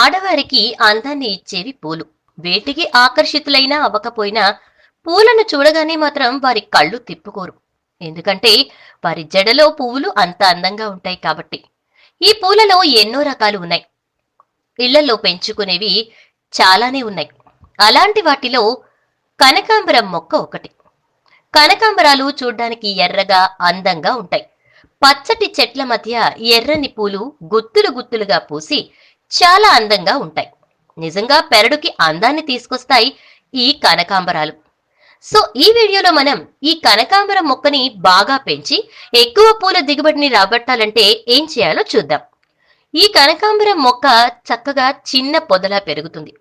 ఆడవారికి అందాన్ని ఇచ్చేవి పూలు. వేటికి ఆకర్షితులైనా అవ్వకపోయినా పూలను చూడగానే మాత్రం వారి కళ్ళు తిప్పుకోరు. ఎందుకంటే వారి జడలో పువ్వులు అంత అందంగా ఉంటాయి కాబట్టి. ఈ పూలలో ఎన్నో రకాలు ఉన్నాయి. ఇళ్లలో పెంచుకునేవి చాలానే ఉన్నాయి. అలాంటి వాటిలో కనకాంబరం మొక్క ఒకటి. కనకాంబరాలు చూడ్డానికి ఎర్రగా అందంగా ఉంటాయి. పచ్చటి చెట్ల మధ్య ఎర్రని పూలు గుత్తులు గుత్తులుగా పూసి చాలా అందంగా ఉంటాయి. నిజంగా పెరడుకి అందాన్ని తీసుకొస్తాయి ఈ కనకాంబరాలు. సో ఈ వీడియోలో మనం ఈ కనకాంబరం మొక్కని బాగా పెంచి ఎక్కువ పూల దిగుబడిని రాబట్టాలంటే ఏం చేయాలో చూద్దాం. ఈ కనకాంబరం మొక్క చక్కగా చిన్న పొదలా పెరుగుతుంది.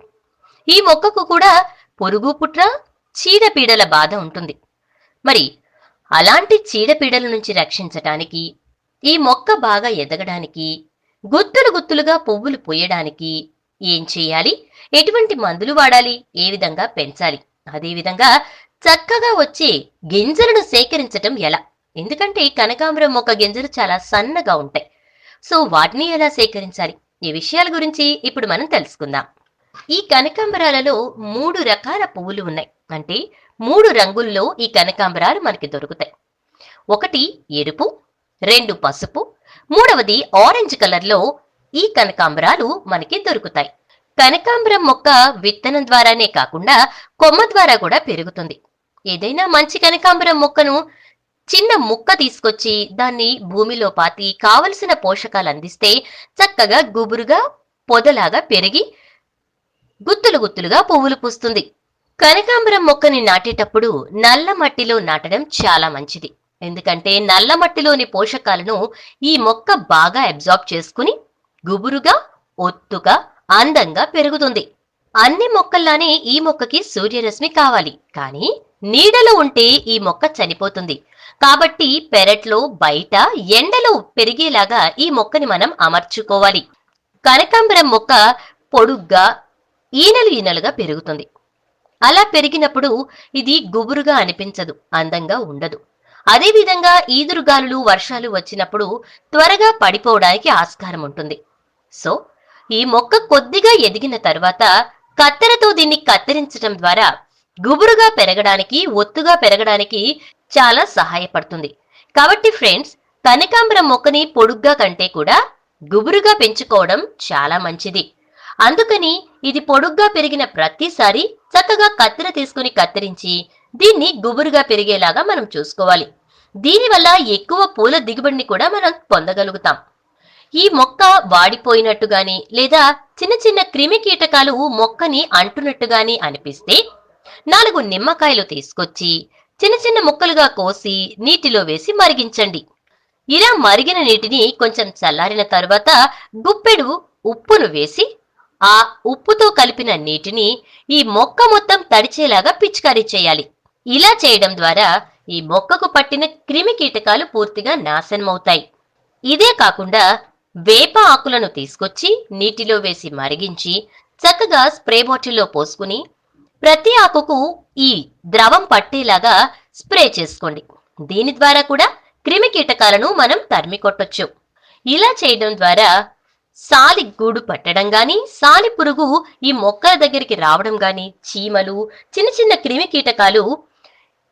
ఈ మొక్కకు కూడా పురుగు పుట్ర చీడపీడల బాధ ఉంటుంది. మరి అలాంటి చీడపీడల నుంచి రక్షించటానికి, ఈ మొక్క బాగా ఎదగడానికి, గుత్తులు గుత్తులుగా పువ్వులు పూయడానికి ఏం చేయాలి, ఎటువంటి మందులు వాడాలి, ఏ విధంగా పెంచాలి, అదేవిధంగా చక్కగా వచ్చే గింజలను సేకరించటం ఎలా? ఎందుకంటే కనకాంబరం మొక్క గింజలు చాలా సన్నగా ఉంటాయి. సో వాటిని ఎలా సేకరించాలి, ఈ విషయాల గురించి ఇప్పుడు మనం తెలుసుకుందాం. ఈ కనకాంబరాలలో 3 రకాల పువ్వులు ఉన్నాయి. అంటే 3 రంగుల్లో ఈ కనకాంబరాలు మనకి దొరుకుతాయి. ఒకటి ఎరుపు, 2 పసుపు, మూడవది ఆరెంజ్ కలర్లో ఈ కనకాంబరాలు మనకి దొరుకుతాయి. కనకాంబరం మొక్క విత్తనం ద్వారానే కాకుండా కొమ్మ ద్వారా కూడా పెరుగుతుంది. ఏదైనా మంచి కనకాంబరం మొక్కను చిన్న ముక్క తీసుకొచ్చి దాన్ని భూమిలో పాతి కావలసిన పోషకాలు అందిస్తే చక్కగా గుబురుగా పొదలాగా పెరిగి గుత్తులు గుత్తులుగా పువ్వులు పూస్తుంది. కనకాంబరం మొక్కని నాటేటప్పుడు నల్ల మట్టిలో నాటడం చాలా మంచిది. ఎందుకంటే నల్ల మట్టిలోని పోషకాలను ఈ మొక్క బాగా అబ్జార్బ్ చేసుకుని గుబురుగా ఒత్తుగా అందంగా పెరుగుతుంది. అన్ని మొక్కల్లానే ఈ మొక్కకి సూర్యరశ్మి కావాలి, కానీ నీడలో ఉంటే ఈ మొక్క చనిపోతుంది. కాబట్టి పెరట్లో బయట ఎండలో పెరిగేలాగా ఈ మొక్కని మనం అమర్చుకోవాలి. కనకాంబరం మొక్క పొడుగ్గా ఈనెలుగా పెరుగుతుంది. అలా పెరిగినప్పుడు ఇది గుబురుగా అనిపించదు, అందంగా ఉండదు. అదేవిధంగా ఈదురుగాలులు వర్షాలు వచ్చినప్పుడు త్వరగా పడిపోవడానికి ఆస్కారం ఉంటుంది. సో ఈ మొక్క కొద్దిగా ఎదిగిన తర్వాత కత్తెరతో దీన్ని కత్తిరించడం ద్వారా గుబురుగా పెరగడానికి, ఒత్తుగా పెరగడానికి చాలా సహాయపడుతుంది. కాబట్టి ఫ్రెండ్స్, కనకాంబరం మొక్కని పొడుగ్గా కంటే కూడా గుబురుగా పెంచుకోవడం చాలా మంచిది. అందుకని ఇది పొడుగ్గా పెరిగిన ప్రతిసారి చక్కగా కత్తెర తీసుకుని కత్తిరించి దీన్ని గుబురుగా పెరిగేలాగా మనం చూసుకోవాలి. దీనివల్ల ఎక్కువ పూల దిగుబడిని కూడా మనం పొందగలుగుతాం. ఈ మొక్క వాడిపోయినట్టుగాని లేదా చిన్న చిన్న క్రిమి కీటకాలు మొక్కని అంటున్నట్టుగాని అనిపిస్తే 4 నిమ్మకాయలు తీసుకొచ్చి చిన్న చిన్న ముక్కలుగా కోసి నీటిలో వేసి మరిగించండి. ఇలా మరిగిన నీటిని కొంచెం చల్లారిన తర్వాత గుప్పెడు ఉప్పును వేసి ఆ ఉప్పుతో కలిపిన నీటిని ఈ మొక్క మొత్తం తడిచేలాగా పిచికారీ చేయాలి. ఇలా చేయడం ద్వారా ఈ మొక్కకు పట్టిన క్రిమి కీటకాలు పూర్తిగా నాశనమవుతాయి. ఇదే కాకుండా వేప ఆకులను తీసుకొచ్చి నీటిలో వేసి మరిగించి చక్కగా స్ప్రే బాటిల్లో పోసుకుని ప్రతి ఆకుకు ఈ ద్రవం పట్టేలాగా స్ప్రే చేసుకోండి. దీని ద్వారా కూడా క్రిమి కీటకాలను మనం తరిమి కొట్టొచ్చు. ఇలా చేయడం ద్వారా సాలి గూడు పట్టడం గాని, సాలి పురుగు ఈ మొక్కల దగ్గరికి రావడం గాని, చీమలు, చిన్న చిన్న క్రిమి కీటకాలు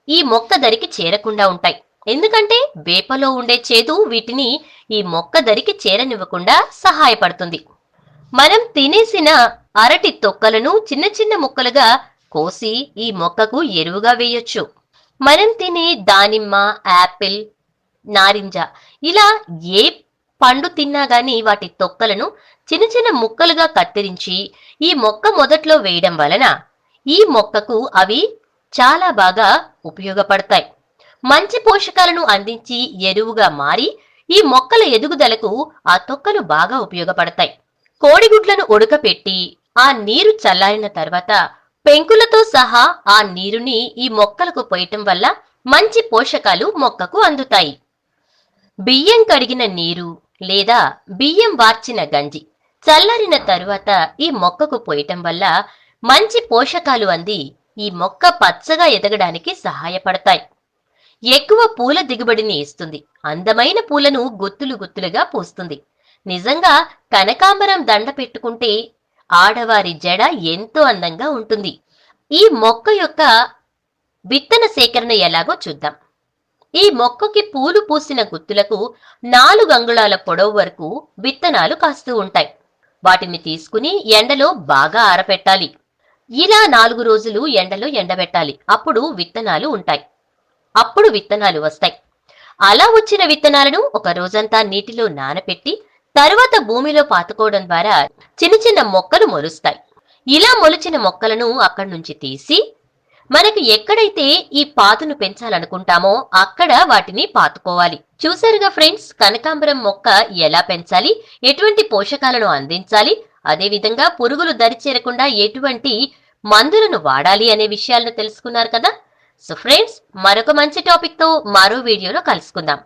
ఈ మొక్క దరికి చేరకుండా ఉంటాయి. ఎందుకంటే వేపలో ఉండే చేదు వీటిని ఈ మొక్క దరికి చేరనివ్వకుండా సహాయపడుతుంది. మనం తినేసిన అరటి తొక్కలను చిన్న చిన్న ముక్కలుగా కోసి ఈ మొక్కకు ఎరువుగా వేయొచ్చు. మనం తినే దానిమ్మ, యాపిల్, నారింజ ఇలా ఏ పండు తిన్నా గాని వాటి తొక్కలను చిన్న చిన్న ముక్కలుగా కత్తిరించి ఈ మొక్క మొదట్లో వేయడం వలన ఈ మొక్కకు అవి చాలా బాగా ఉపయోగపడతాయి. మంచి పోషకాలను అందించి ఎరువుగా మారి ఈ మొక్కల ఎదుగుదలకు ఆ తొక్కలు బాగా ఉపయోగపడతాయి. కోడిగుడ్లను ఉడకపెట్టి ఆ నీరు చల్లారిన తర్వాత పెంకులతో సహా ఆ నీరుని ఈ మొక్కలకు పోయటం వల్ల మంచి పోషకాలు మొక్కకు అందుతాయి. బియ్యం కడిగిన నీరు లేదా బియ్యం వార్చిన గంజి చల్లారిన తరువాత ఈ మొక్కకు పోయటం వల్ల మంచి పోషకాలు అంది ఈ మొక్క పచ్చగా ఎదగడానికి సహాయపడతాయి. ఎక్కువ పూల దిగుబడిని ఇస్తుంది. అందమైన పూలను గుత్తులు గుత్తులుగా పూస్తుంది. నిజంగా కనకాంబరం దండ పెట్టుకుంటే ఆడవారి జడ ఎంతో అందంగా ఉంటుంది. ఈ మొక్క యొక్క విత్తన సేకరణ ఎలాగో చూద్దాం. ఈ మొక్కకి పూలు పూసిన గుత్తులకు 4 అంగుళాల పొడవు వరకు విత్తనాలు కాస్తూ ఉంటాయి. వాటిని తీసుకుని ఎండలో బాగా ఆరపెట్టాలి. ఇలా 4 రోజులు ఎండలో ఎండబెట్టాలి. అప్పుడు విత్తనాలు ఉంటాయి. అప్పుడు విత్తనాలు వస్తాయి. అలా వచ్చిన విత్తనాలను ఒక రోజంతా నీటిలో నానపెట్టి తరువాత భూమిలో పాతుకోవడం ద్వారా చిన్న చిన్న మొక్కలు మొలుస్తాయి. ఇలా మొలిచిన మొక్కలను అక్కడి నుంచి తీసి మనకు ఎక్కడైతే ఈ పాతును పెంచాలనుకుంటామో అక్కడ వాటిని పాతుకోవాలి. చూసారుగా ఫ్రెండ్స్, కనకాంబరం మొక్క ఎలా పెంచాలి, ఎటువంటి పోషకాలను అందించాలి, అదేవిధంగా పురుగులు దరిచేరకుండా ఎటువంటి మందులను వాడాలి అనే విషయాలను తెలుసుకున్నారు కదా. సో ఫ్రెండ్స్, మరొక మంచి టాపిక్ తో మరో వీడియోలో కలుసుకుందాం.